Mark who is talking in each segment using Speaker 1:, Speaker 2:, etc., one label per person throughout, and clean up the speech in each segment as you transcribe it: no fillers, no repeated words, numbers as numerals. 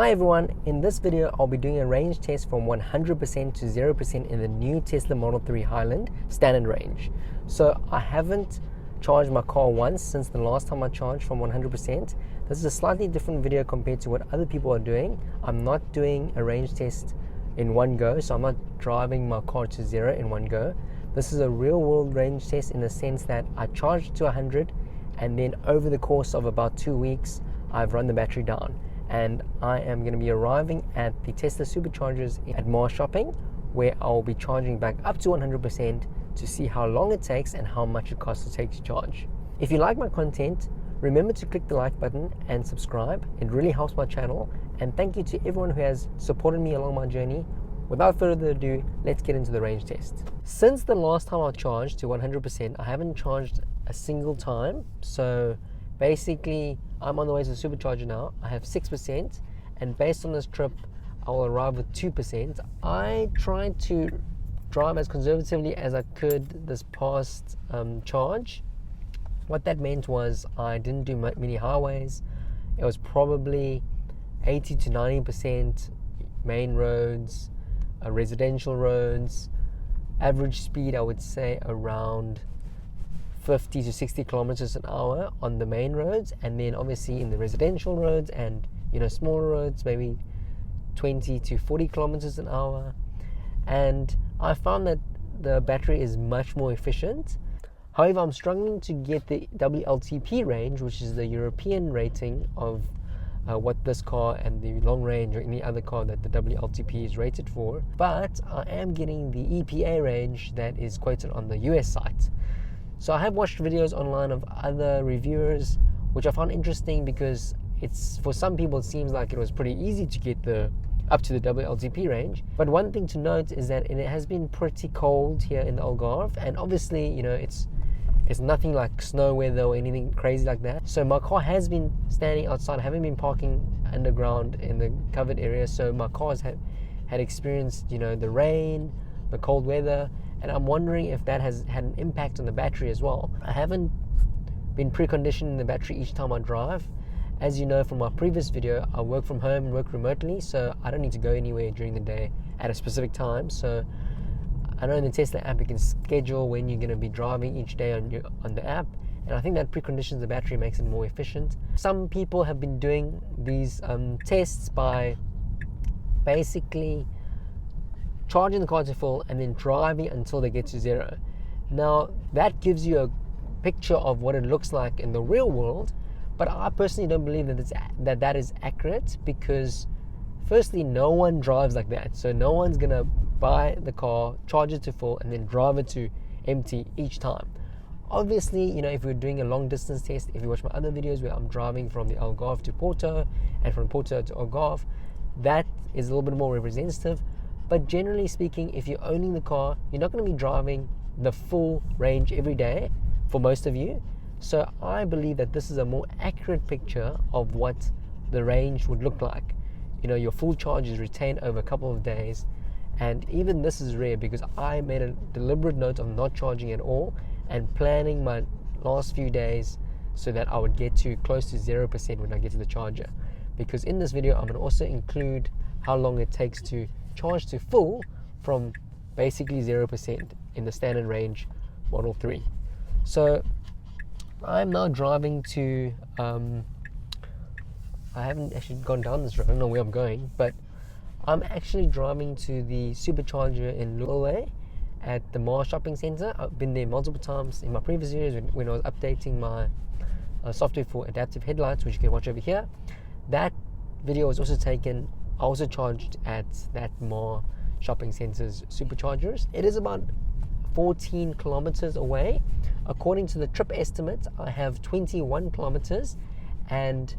Speaker 1: Hi everyone, in this video I'll be doing a range test from 100% to 0% in the new Tesla Model 3 Highland standard range. So I haven't charged my car once since the last time I charged from 100%. This is a slightly different video compared to what other people are doing. I'm not doing a range test in one go, so I'm not driving my car to 0 in one go. This is a real world range test in the sense that I charged to 100 and then over the course of about 2 weeks I've run the battery down. And I am going to be arriving at the Tesla superchargers at Mars Shopping, where I'll be charging back up to 100% to see how long it takes and how much it costs to take to charge. If you like my content, remember to click the like button and subscribe. It really helps my channel. And thank you to everyone who has supported me along my journey. Without further ado, let's get into the range test. Since the last time I charged to 100%, I haven't charged a single time. So basically, I'm on the way to the supercharger now. I have 6%, and based on this trip, I will arrive with 2%. I tried to drive as conservatively as I could this past charge. What that meant was I didn't do many highways. It was probably 80 to 90% main roads, residential roads. Average speed, I would say around 50 to 60 kilometers an hour on the main roads, and then obviously in the residential roads and smaller roads maybe 20 to 40 kilometers an hour. And I found that the battery is much more efficient. However, I'm struggling to get the WLTP range, which is the European rating of what this car and the long range or any other car that the WLTP is rated for, but I am getting the EPA range that is quoted on the US site. So I have watched videos online of other reviewers, which I found interesting because for some people it seems like it was pretty easy to get up to the WLTP range. But one thing to note is that it has been pretty cold here in the Algarve, and obviously it's nothing like snow weather or anything crazy like that. So my car has been standing outside. I haven't been parking underground in the covered area, so my car had experienced the rain, the cold weather. And I'm wondering if that has had an impact on the battery as well. I haven't been preconditioning the battery each time I drive. As you know from my previous video, I work from home and work remotely, so I don't need to go anywhere during the day at a specific time. So I know in the Tesla app you can schedule when you're going to be driving each day on the app, and I think that preconditions the battery, makes it more efficient. Some people have been doing these tests by basically charging the car to full and then driving until they get to 0. Now that gives you a picture of what it looks like in the real world, but I personally don't believe that is accurate, because firstly, no one drives like that. So no one's gonna buy the car, charge it to full, and then drive it to empty each time. Obviously, if we're doing a long distance test, if you watch my other videos where I'm driving from the Algarve to Porto and from Porto to Algarve, that is a little bit more representative. But generally speaking, if you're owning the car, you're not going to be driving the full range every day for most of you. So I believe that this is a more accurate picture of what the range would look like. Your full charge is retained over a couple of days. And even this is rare, because I made a deliberate note of not charging at all and planning my last few days so that I would get to close to 0% when I get to the charger. Because in this video, I'm going to also include how long it takes to charge to full from basically 0% in the standard range Model 3. So I'm now driving to I haven't actually gone down this road, I don't know where I'm going, but I'm actually driving to the supercharger in Lulwe at the Mars Shopping Center. I've been there multiple times in my previous videos when I was updating my software for adaptive headlights, which you can watch over here. That video was also taken. I also charged at that Mars Shopping Center's superchargers. It is about 14 kilometers away. According to the trip estimate, I have 21 kilometers, and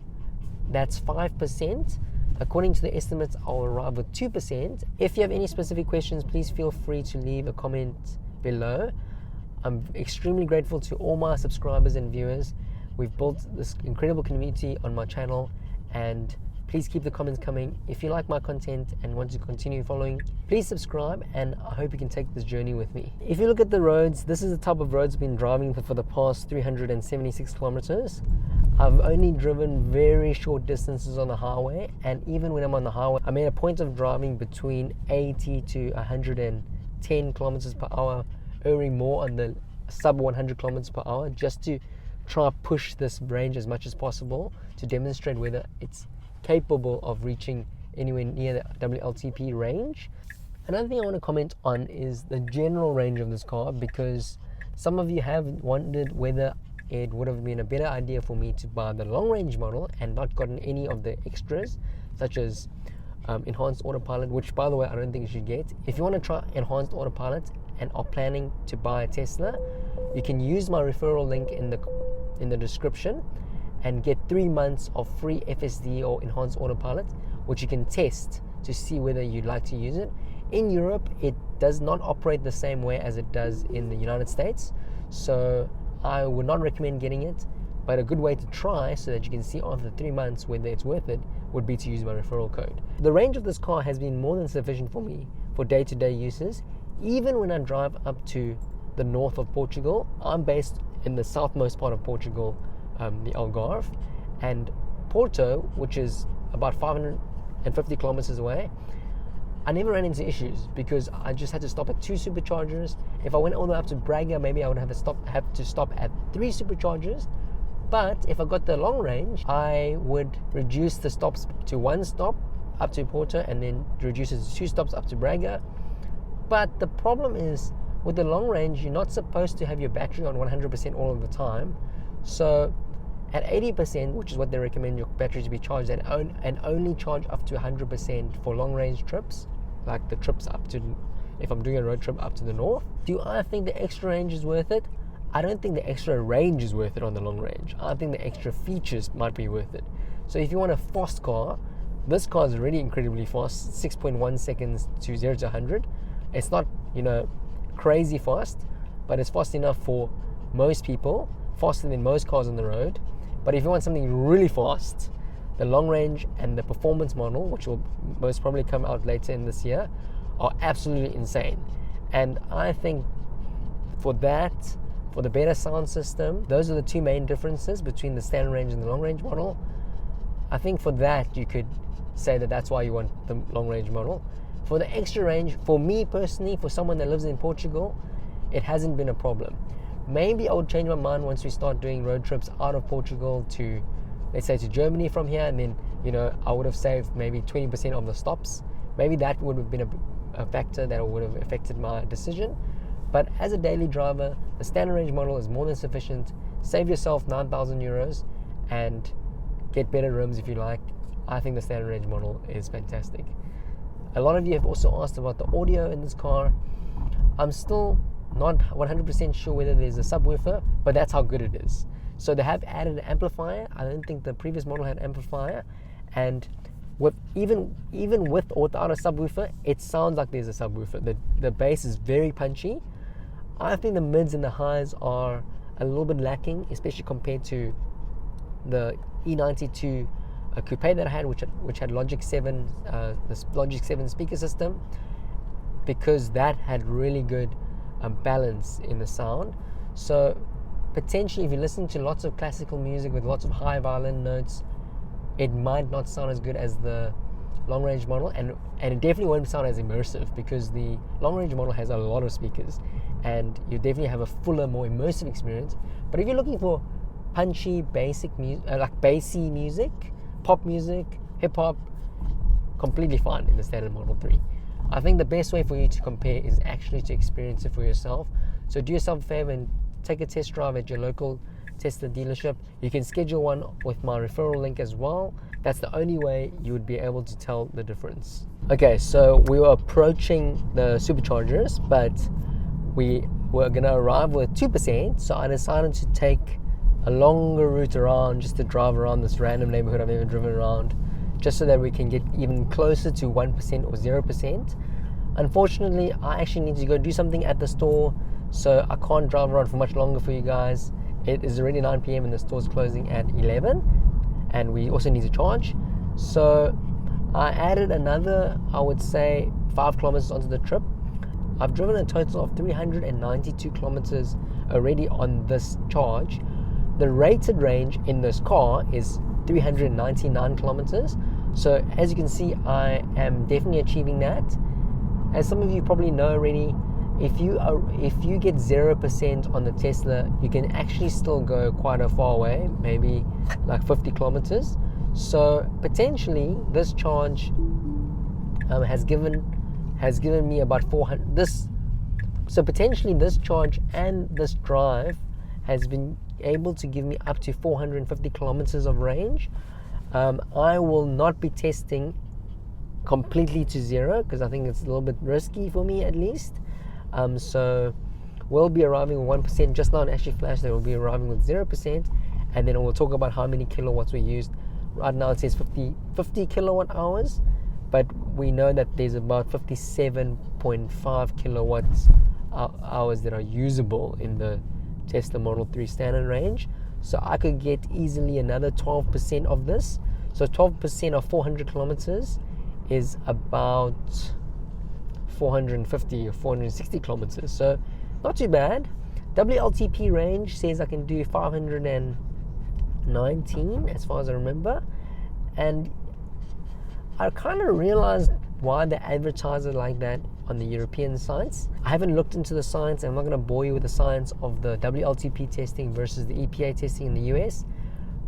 Speaker 1: that's 5%. According to the estimates, I'll arrive with 2%. If you have any specific questions, please feel free to leave a comment below. I'm extremely grateful to all my subscribers and viewers. We've built this incredible community on my channel, and please keep the comments coming. If you like my content and want to continue following, please subscribe, and I hope you can take this journey with me. If you look at the roads, this is the type of roads I've been driving for the past 376 kilometers. I've only driven very short distances on the highway, and even when I'm on the highway, I made a point of driving between 80 to 110 kilometers per hour, erring more on the sub 100 kilometers per hour, just to try to push this range as much as possible to demonstrate whether it's capable of reaching anywhere near the WLTP range. Another thing I want to comment on is the general range of this car, because some of you have wondered whether it would have been a better idea for me to buy the long range model and not gotten any of the extras, such as Enhanced Autopilot, which by the way I don't think you should get. If you want to try Enhanced Autopilot and are planning to buy a Tesla, you can use my referral link in the description and get 3 months of free FSD or Enhanced Autopilot, which you can test to see whether you'd like to use it. In Europe, it does not operate the same way as it does in the United States, so I would not recommend getting it, but a good way to try so that you can see after 3 months whether it's worth it would be to use my referral code. The range of this car has been more than sufficient for me for day-to-day uses. Even when I drive up to the north of Portugal, I'm based in the southmost part of Portugal, the Algarve, and Porto, which is about 550 kilometers away, I never ran into issues because I just had to stop at 2 superchargers. If I went all the way up to Braga, maybe I would have to stop at 3 superchargers. But if I got the long range, I would reduce the stops to 1 stop up to Porto and then reduce it to 2 stops up to Braga. But the problem is, with the long range, you're not supposed to have your battery on 100% all of the time. So at 80%, which is what they recommend your battery to be charged at, and only charge up to 100% for long range trips, like the trips up to, if I'm doing a road trip up to the north. Do I think the extra range is worth it? I don't think the extra range is worth it on the long range. I think the extra features might be worth it. So if you want a fast car, this car is already incredibly fast, 6.1 seconds to 0 to 100. It's not, crazy fast, but it's fast enough for most people, faster than most cars on the road. But if you want something really fast, the long range and the performance model, which will most probably come out later in this year, are absolutely insane. And I think for that, for the better sound system, those are the 2 main differences between the standard range and the long range model. I think for that, you could say that that's why you want the long range model. For the extra range, for me personally, for someone that lives in Portugal, it hasn't been a problem. Maybe I would change my mind once we start doing road trips out of Portugal to, let's say, to Germany from here, and then, I would have saved maybe 20% of the stops. Maybe that would have been a factor that would have affected my decision. But as a daily driver, the standard range model is more than sufficient. Save yourself 9,000 euros and get better rims if you like. I think the standard range model is fantastic. A lot of you have also asked about the audio in this car. I'm still not 100% sure whether there's a subwoofer, but that's how good it is. So they have added an amplifier. I don't think the previous model had amplifier, and with even with or without a subwoofer, it sounds like there's a subwoofer. The bass is very punchy. I think the mids and the highs are a little bit lacking, especially compared to the E92 coupe that I had, which had Logic 7, the Logic 7 speaker system, because that had really good balance in the sound. So potentially, if you listen to lots of classical music with lots of high violin notes, it might not sound as good as the long range model, and it definitely won't sound as immersive, because the long range model has a lot of speakers and you definitely have a fuller, more immersive experience. But if you're looking for punchy, basic music, like bassy music, pop music, hip hop, completely fine in the standard Model 3. I think the best way for you to compare is actually to experience it for yourself. So do yourself a favor and take a test drive at your local Tesla dealership. You can schedule one with my referral link as well. That's the only way you would be able to tell the difference. Okay, so we were approaching the superchargers, but we were going to arrive with 2%, so I decided to take a longer route around, just to drive around this random neighborhood I've never driven around, just so that we can get even closer to 1% or 0%. Unfortunately, I actually need to go do something at the store, so I can't drive around for much longer for you guys. It is already 9 p.m. and the store's closing at 11, and we also need to charge. So I added another, I would say, 5 kilometers onto the trip. I've driven a total of 392 kilometers already on this charge. the rated range in this car is 399 kilometers. So as you can see, I am definitely achieving that. As some of you probably know already, if you get 0% on the Tesla, you can actually still go quite a far away, maybe like 50 kilometers. So potentially this charge has given me about 400. So potentially this charge and this drive has been able to give me up to 450 kilometers of range. I will not be testing completely to zero because I think it's a little bit risky for me, at least. So we'll be arriving with 1%. Just now it actually flashed that we'll be arriving with 0%, and then we'll talk about how many kilowatts we used. Right now it says 50 kilowatt hours, but we know that there's about 57.5 kilowatts hours that are usable in the Tesla Model 3 standard range. So I could get easily another 12% of this. So 12% of 400 kilometers is about 450 or 460 kilometers. So not too bad. WLTP range says I can do 519 as far as I remember. And I kind of realized why they advertise it like that on the European sites. I haven't looked into the science, and I'm not going to bore you with the science of the WLTP testing versus the EPA testing in the US,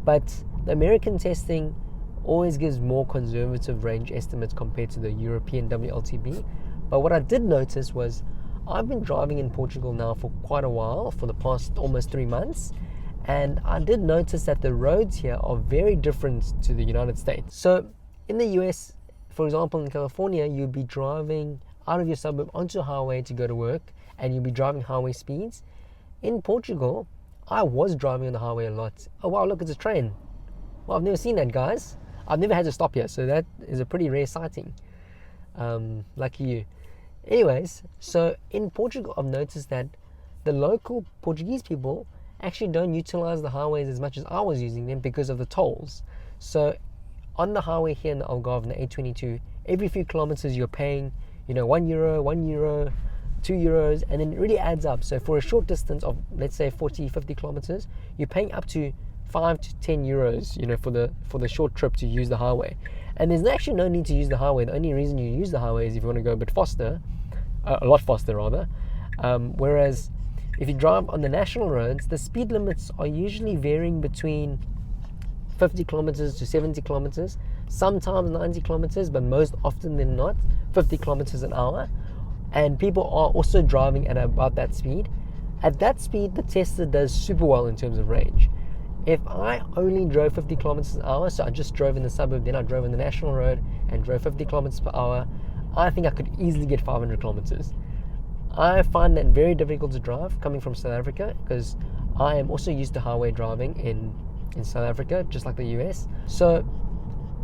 Speaker 1: but the American testing always gives more conservative range estimates compared to the European WLTP. But what I did notice was I've been driving in Portugal now for quite a while, for the past almost 3 months, and I did notice that the roads here are very different to the United States. So in the US, for example, in California, you'd be driving out of your suburb onto a highway to go to work, and you'll be driving highway speeds. In Portugal, I was driving on the highway a lot. Oh wow, look, it's a train. Well, I've never seen that, guys. I've never had to stop here, so that is a pretty rare sighting. Lucky you. Anyways, so in Portugal, I've noticed that the local Portuguese people actually don't utilize the highways as much as I was using them because of the tolls. So on the highway here in the Algarve, in the A22, every few kilometers you're paying, €1, €2, and then it really adds up. So for a short distance of, let's say, 40, 50 kilometers, you're paying up to 5 to 10 euros, for the short trip to use the highway. And there's actually no need to use the highway. The only reason you use the highway is if you want to go a bit faster, a lot faster rather. Whereas if you drive on the national roads, the speed limits are usually varying between 50 kilometers to 70 kilometers, sometimes 90 kilometers, but most often than not 50 kilometers an hour. And people are also driving at about that speed. At that speed, the Tesla does super well in terms of range. If I only drove 50 kilometers an hour, so I just drove in the suburb, then I drove on the national road and drove 50 kilometers per hour, I think I could easily get 500 kilometers. I find that very difficult to drive coming from South Africa, because I am also used to highway driving in South Africa, just like the US. So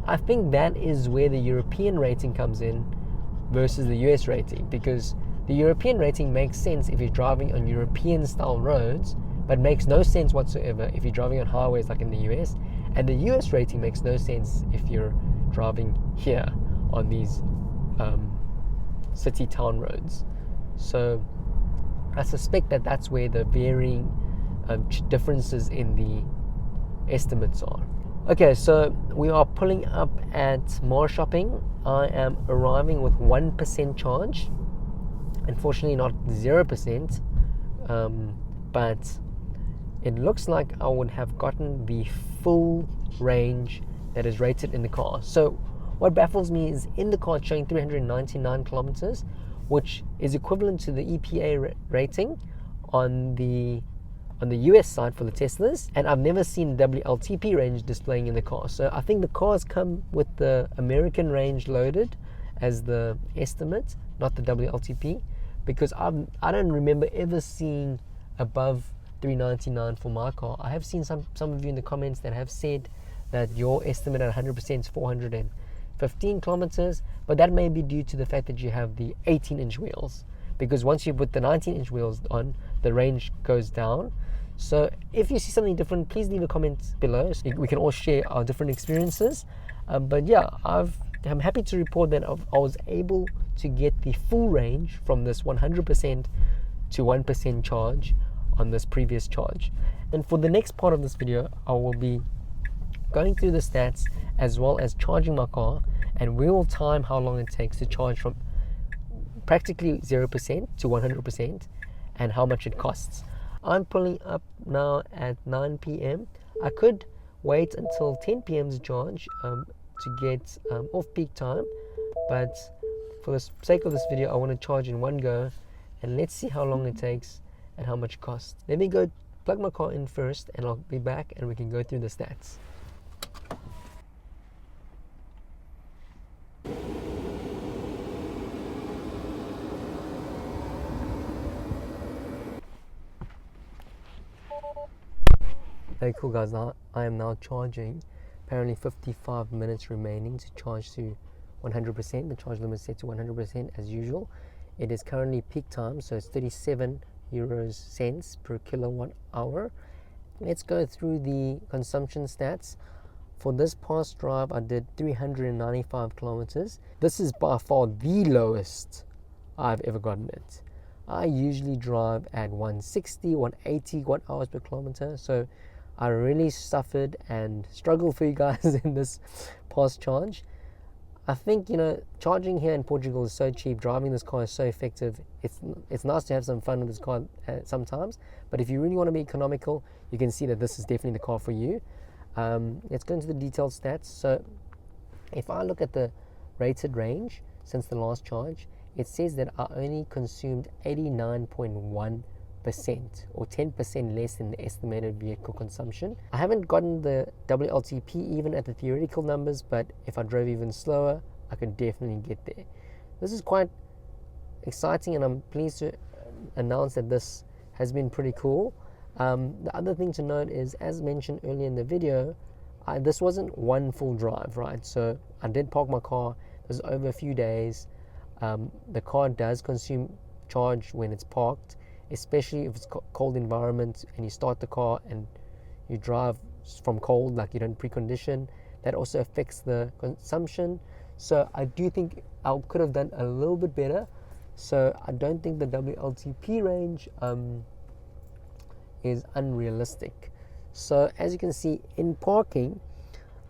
Speaker 1: I think that is where the European rating comes in versus the US rating, because the European rating makes sense if you're driving on European style roads, but makes no sense whatsoever if you're driving on highways like in the US. And the US rating makes no sense if you're driving here on these city town roads. So I suspect that that's where the varying differences in the estimates are. Okay, so we are pulling up at Mars Shopping. I am arriving with 1% charge. Unfortunately not 0%, but it looks like I would have gotten the full range that is rated in the car. So what baffles me is in the car it's showing 399 kilometers, which is equivalent to the EPA rating on the US side for the Teslas, and I've never seen WLTP range displaying in the car. So I think the cars come with the American range loaded as the estimate, not the WLTP, because I don't remember ever seeing above 399 for my car. I have seen some of you in the comments that have said that your estimate at 100% is 415 kilometers, but that may be due to the fact that you have the 18-inch wheels, because once you put the 19-inch wheels on, the range goes down. So if you see something different, please leave a comment below so we can all share our different experiences. But yeah, I'm happy to report that I was able to get the full range from this 100% to 1% charge on this previous charge. And for the next part of this video, I will be going through the stats as well as charging my car, and we will time how long it takes to charge from practically 0% to 100% and how much it costs. I'm pulling up now at 9 p.m. I could wait until 10 p.m. to charge to get off-peak time, but for the sake of this video, I want to charge in one go, and let's see how long it takes and how much it costs. Let me go plug my car in first, and I'll be back and we can go through the stats. Hey, cool guys, I am now charging. Apparently 55 minutes remaining to charge to 100%. The charge limit is set to 100% as usual. It is currently peak time, so it's 37 cents per kilowatt hour. Let's go through the consumption stats. For this past drive, I did 395 kilometers. This is by far the lowest I've ever gotten it. I usually drive at 160, 180 watt hours per kilometer, so I really suffered and struggled for you guys in this past charge. I think, charging here in Portugal is so cheap. Driving this car is so effective. It's nice to have some fun with this car sometimes, but if you really want to be economical, you can see that this is definitely the car for you. Let's go into the detailed stats. So if I look at the rated range since the last charge, it says that I only consumed 89.1% or 10% less than the estimated vehicle consumption. I haven't gotten the WLTP even at the theoretical numbers, but if I drove even slower, I could definitely get there. This is quite exciting, and I'm pleased to announce that this has been pretty cool. The other thing to note is, as mentioned earlier in the video, this wasn't one full drive, right? So I did park my car. This was over a few days. The car does consume charge when it's parked, especially if it's cold environment and you start the car and you drive from cold, like you don't precondition. That also affects the consumption. So I do think I could have done a little bit better. So I don't think the WLTP range is unrealistic. So as you can see, in parking,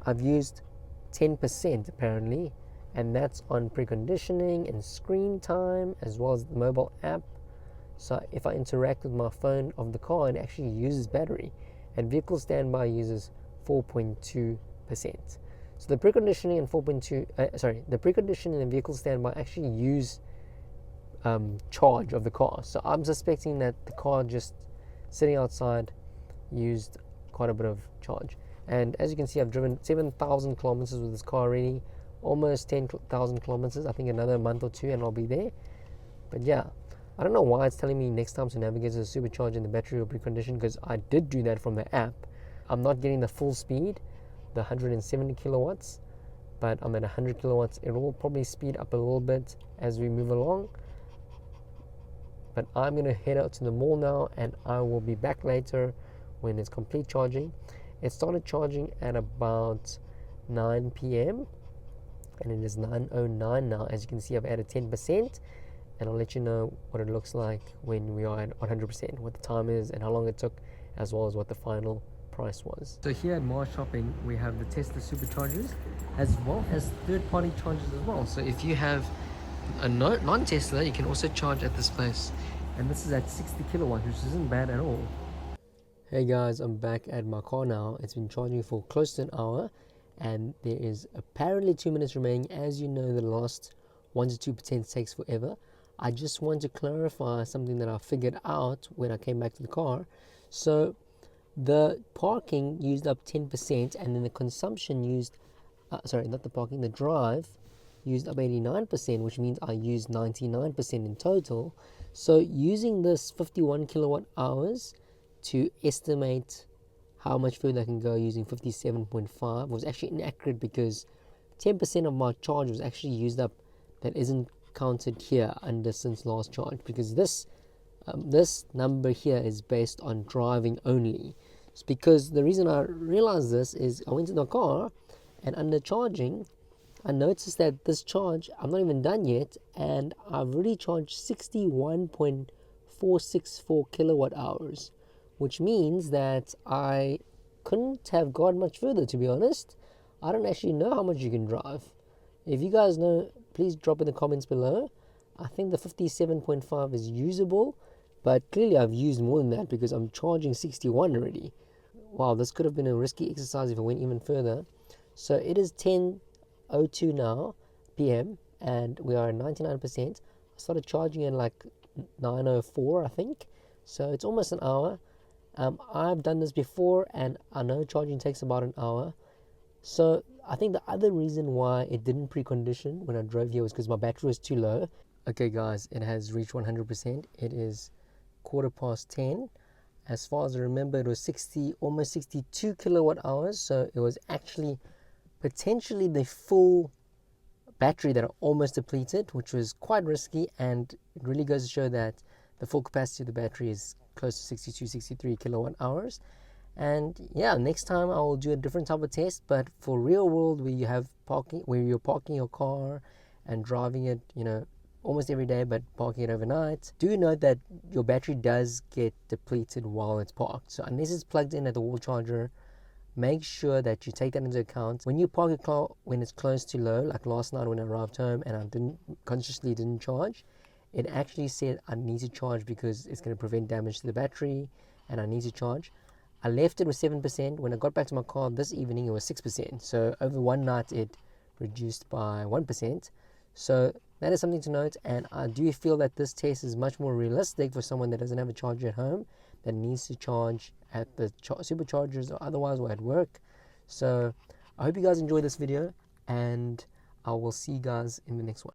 Speaker 1: I've used 10% apparently, and that's on preconditioning and screen time as well as the mobile app. So if I interact with my phone of the car, it actually uses battery, and vehicle standby uses 4.2%. So the preconditioning and the preconditioning and vehicle standby actually use charge of the car. So I'm suspecting that the car just sitting outside used quite a bit of charge. And as you can see, I've driven 7,000 kilometers with this car already, almost 10,000 kilometers. I think another month or two and I'll be there. But yeah, I don't know why it's telling me next time to navigate to supercharge in the battery or precondition, because I did do that from the app. I'm not getting the full speed, the 170 kilowatts, but I'm at 100 kilowatts. It will probably speed up a little bit as we move along. But I'm going to head out to the mall now, and I will be back later when it's complete charging. It started charging at about 9 p.m. and it is 9:09 now. As you can see, I've added 10%. And I'll let you know what it looks like when we are at 100%, what the time is and how long it took, as well as what the final price was. So here at Mars Shopping, we have the Tesla superchargers as well as third-party chargers as well. So if you have a non-Tesla, you can also charge at this place. And this is at 60 kilowatts, which isn't bad at all. Hey guys, I'm back at my car now. It's been charging for close to an hour, and there is apparently 2 minutes remaining. As you know, the last 1 to 2% takes forever. I just want to clarify something that I figured out when I came back to the car. So the parking used up 10%, and then the consumption used, the drive used up 89%, which means I used 99% in total. So using this 51 kilowatt hours to estimate how much further I can go using 57.5 was actually inaccurate, because 10% of my charge was actually used up that isn't counted here under since last charge, because this number here is based on driving only. It's because the reason I realized this is I went to the car, and under charging I noticed that this charge, I'm not even done yet, and I've already charged 61.464 kilowatt hours. which means that I couldn't have gone much further, to be honest. I don't actually know how much you can drive. If you guys know, please drop in the comments below. I think the 57.5 is usable, but clearly I've used more than that because I'm charging 61 already. Wow, this could have been a risky exercise if I went even further. So it is 10:02 now p.m. and we are at 99%. I started charging at like 9:04, I think. So it's almost an hour. I've done this before and I know charging takes about an hour. So I think the other reason why it didn't precondition when I drove here was because my battery was too low. Okay guys, it has reached 100%. It is 10:15. As far as I remember, it was almost 62 kilowatt hours. So it was actually potentially the full battery that I almost depleted, which was quite risky, and it really goes to show that the full capacity of the battery is close to 62, 63 kilowatt hours. And yeah, next time I will do a different type of test, but for real world where you have parking, where you're parking your car and driving it, almost every day, but parking it overnight, do note that your battery does get depleted while it's parked. So unless it's plugged in at the wall charger, make sure that you take that into account. When you park your car when it's close to low, like last night when I arrived home and I consciously didn't charge, it actually said I need to charge because it's going to prevent damage to the battery and I need to charge. I left it with 7%. When I got back to my car this evening, it was 6%. So over one night, it reduced by 1%. So that is something to note. And I do feel that this test is much more realistic for someone that doesn't have a charger at home, that needs to charge at the superchargers or otherwise or at work. So I hope you guys enjoyed this video, and I will see you guys in the next one.